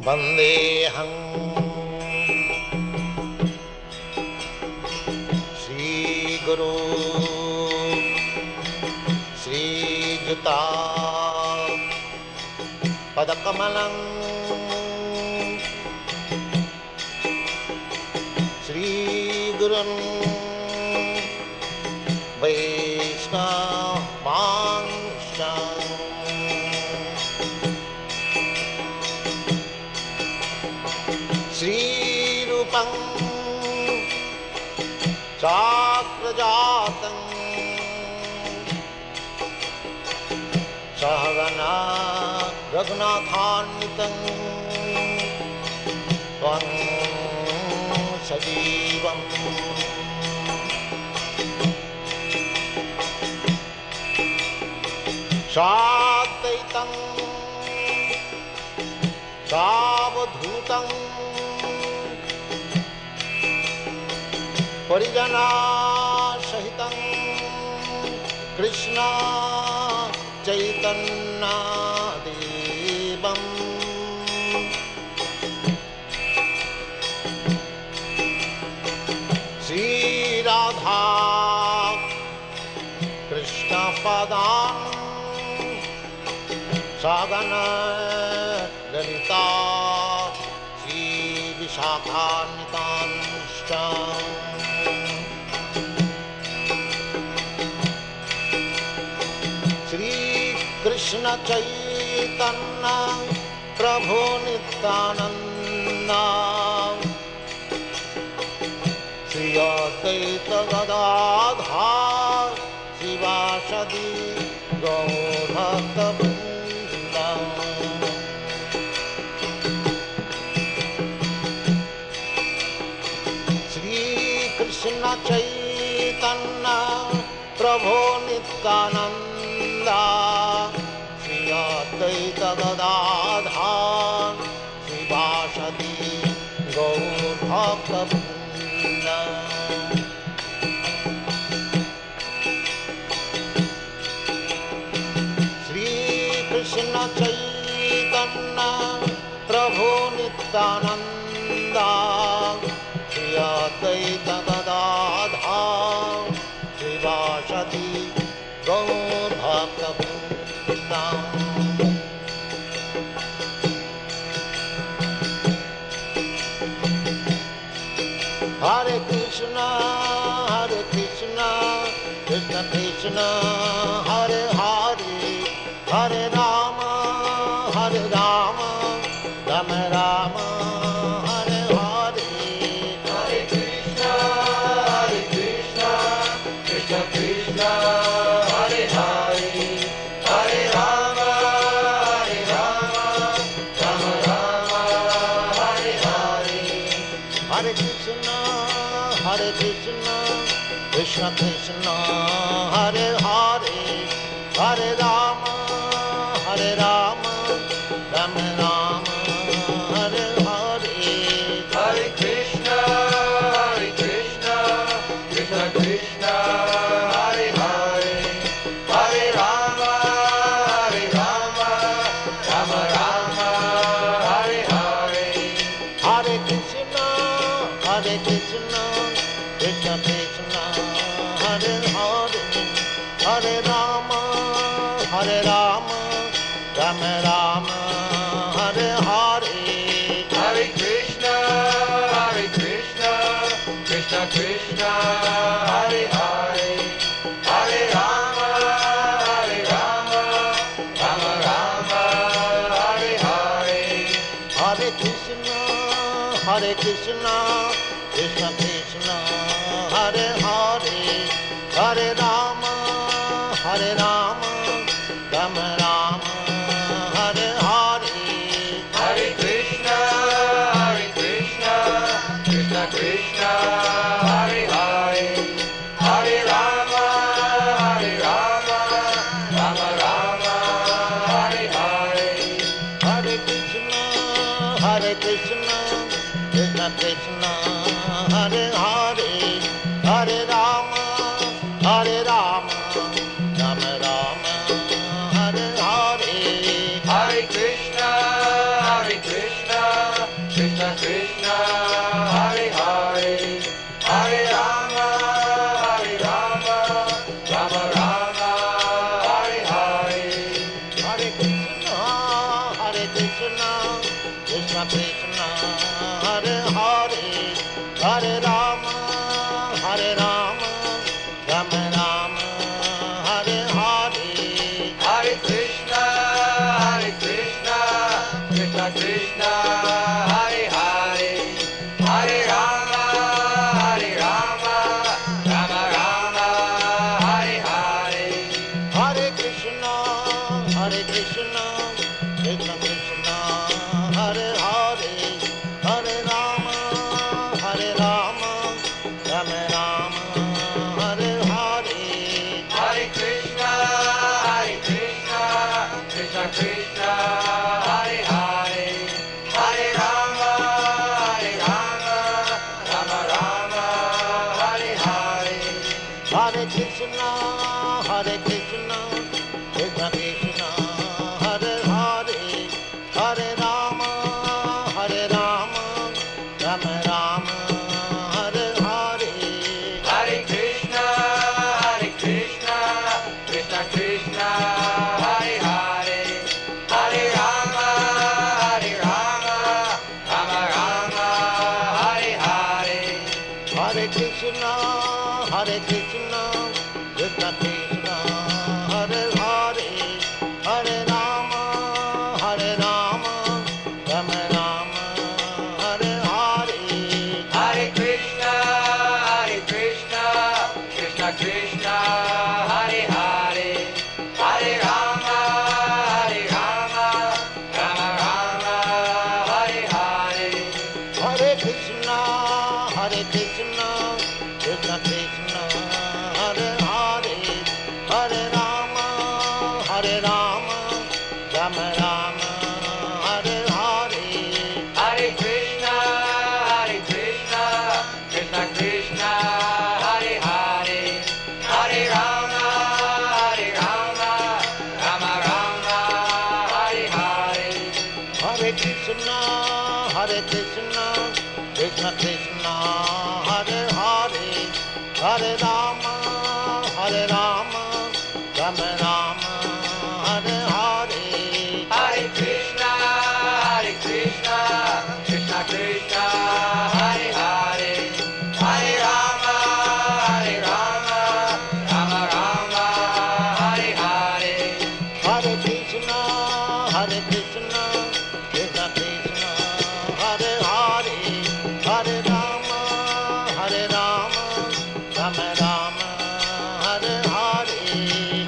वन्देऽहं श्रीगुरो श्रीयुता पदकमलं श्रीगुरुं वैष्णवांश्च श्रीरूपं चाक्रजातं सहगना रघुनाथान्वितं त्वं सजीवं साद्वैतं सावधूतं परिजनासहितं कृष्ण चैतन्यदेवं श्रीराधा कृष्णपदां सगण ललिता श्रीविशाखान्वितांश्च कृष्ण चैतन्य प्रभु नित्यानंद श्री अद्वैत गदाधर शिवासदि गौरभक्तवृंद श्री कृष्ण चैतन्य प्रभु नित्यानंद अद्वैत गदाधर शिवासदि गौरभक्तवृंद श्री कृष्ण चैतन्य प्रभु Nityanand Shri Advaita Gadadhar शिवासदि गौरभक्तवृंद Hare Krishna, Krishna Krishna, Hare Hare, Hare Rama, Rama Rama, Hare Hare. Hare Krishna, Krishna Krishna, Hare Hare, Hare Rama, Rama Rama, Hare Hare. Hare Krishna, Krishna Krishna, Hare Hare, Hare Rama, Rama Rama, Hare Hare. Hare Krishna, Krishna Krishna, Hare Hare, Hare Rama, Rama Rama, Hare Hare. Hare Krishna, Krishna Krishna, Hare Hare, Hare Rama, Rama Rama, Hare Hare. Hare Krishna, Krishna Krishna, Hare Hare, Hare Rama, Rama Rama, Hare Hare. Hare Krishna, Krishna Krishna, Hare Hare, Hare Rama, Rama Rama, Hare Hare. Hare Krishna, Krishna Krishna, Hare Hare, Hare Rama, Rama Rama, Hare Hare. Hare Krishna, Krishna Krishna, Hare Hare, Krishna Krishna Hare Hare Hare Rama Hare Rama Rama Rama Hare Hare Hare Krishna Krishna Krishna Hare Hare Hare Rama Rama Rama Hare Hare Hare Krishna Krishna Krishna Hare Hare Hare Rama Rama Rama Hare Hare Hare Krishna Krishna Krishna Hare Hare Hare Rama Rama Rama Hare Hare Hare Krishna Krishna Krishna Hare Hare Hare Rama Rama Rama Hare Hare Hare Krishna Krishna Krishna Hare Hare Hare Rama Rama Rama Hare Hare Hare Krishna Krishna Krishna Hare Hare Hare Rama Rama Rama Hare Hare Hare Krishna Krishna Hare Hare Hare Rama Rama Hare Hare Hare Krishna Krishna Krishna Hare Hare Hare Rama Rama Rama Hare Hare Hare Krishna Krishna Hare Hare Hare Rama Rama Hare Hare Hare Krishna Krishna Krishna Hare Hare Hare Rama Rama Rama Hare Hare Hare Krishna Krishna Hare Hare Hare Rama Rama Hare Hare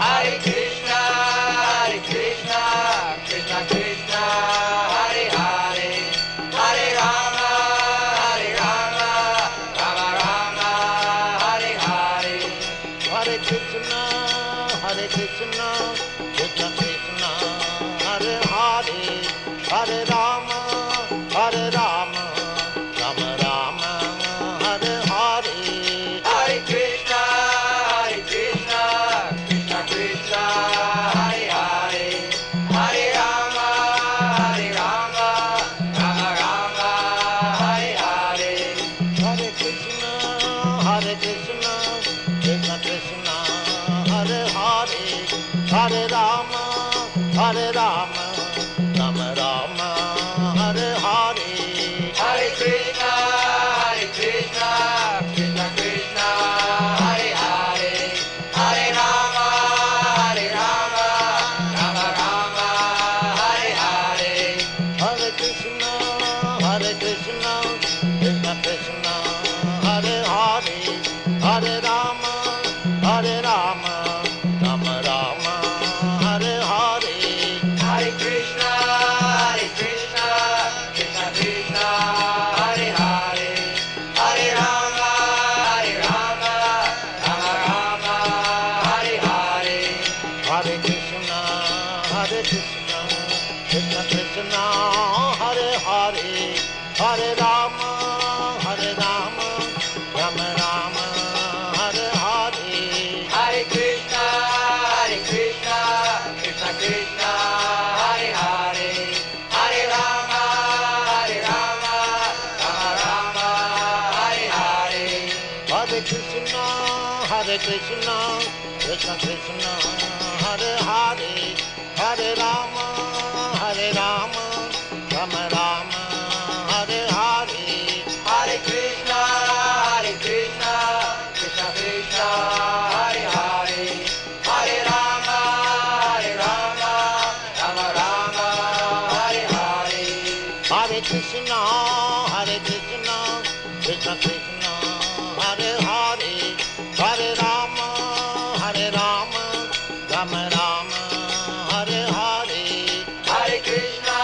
Hare Krishna Krishna Krishna Hare Hare Hare Rama Rama Rama Hare Hare Hare Krishna Krishna Hare Hare Hare Rama Rama Hare Hare Hare Krishna Krishna Krishna Hare Hare Hare Rama Rama Rama Hare Hare Hare Krishna Krishna Hare Hare Hare Rama Rama Hare Hare Hare Krishna Krishna Krishna Hare Hare Hare Rama Rama Rama Hare Hare Hare Krishna Krishna Hare Hare Hare Rama Rama Hare Hare Hare Krishna Krishna Krishna Hare Hare Hare Rama Rama Rama Hare Hare Hare Krishna Krishna Hare Hare Hare Rama Rama Hare Hare Hare Krishna Krishna Krishna Hare Hare Hare Rama Rama Rama Hare Hare Hare Krishna Krishna Hare Hare Hare Rama Rama Hare Hare Hare Krishna Krishna Krishna Hare Hare Hare Rama Rama Rama Hare Krishna, Krishna Krishna, Hare Hare, Hare Rama, Rama Rama, Hare Hare. Hare Krishna,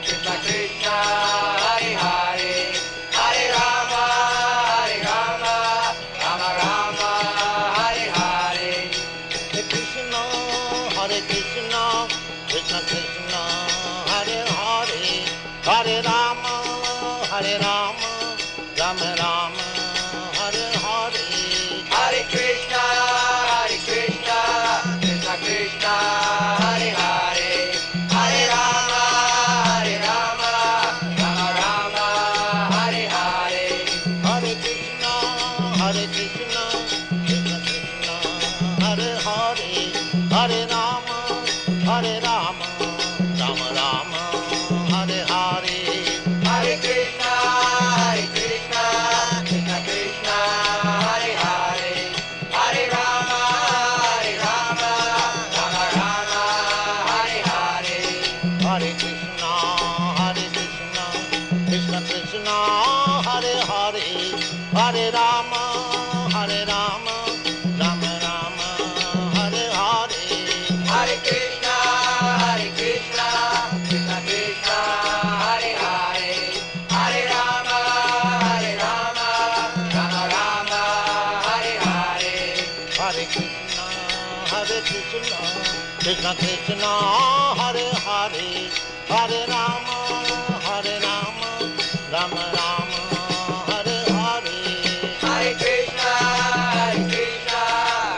Krishna Krishna, Hare Hare, Hare Rama, Rama Rama, Hare Hare. Hare Krishna, Krishna Krishna, Hare Hare, Hare Rama, Rama Rama, Hare Hare. Hare Krishna, Krishna Krishna, Hare Hare, Hare Rama, Rama Rama, Hare Hare. Hare Krishna, Krishna Krishna, Hare Hare, Hare Rama, Rama Rama, Hare Hare. Hare Krishna, Krishna Krishna, Hare Hare, Hare Rama, Rama Rama, Hare Hare. Hare Krishna, Krishna Krishna, Hare Hare, Hare Rama, Rama Rama, Hare Hare. Hare Krishna, Krishna Krishna, Hare Hare, Hare Rama, Rama Rama, Hare Hare. Hare Krishna, Krishna Krishna, Hare Hare, Hare Rama, Rama Rama, Hare Hare. Hare Krishna,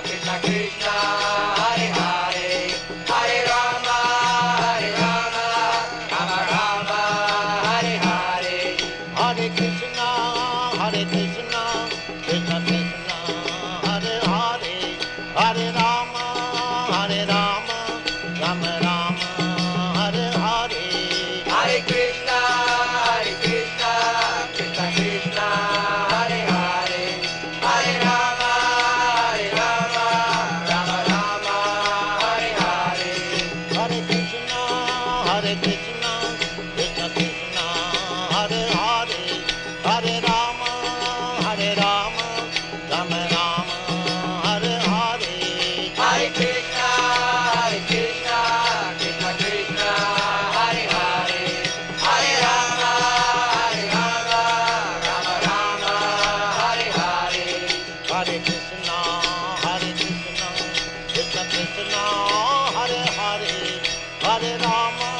Krishna Krishna, Hare Hare, Hare Rama, Rama Rama, Hare Hare. Hare Krishna, Krishna Krishna, Hare Hare, Hare Rama, Rama Rama, Hare Hare. Hare Krishna, Krishna Krishna, Hare Hare, Hare Rama, Rama Rama, Hare Hare. Hare Krishna, Krishna Krishna, Hare Hare, Hare Rama, Rama Rama, Hare Hare. Hare Krishna, Krishna Krishna, Hare Hare, Hare Rama, Rama Rama, Hare Hare. Hare Krishna, Krishna Krishna, Hare Hare, Hare Rama,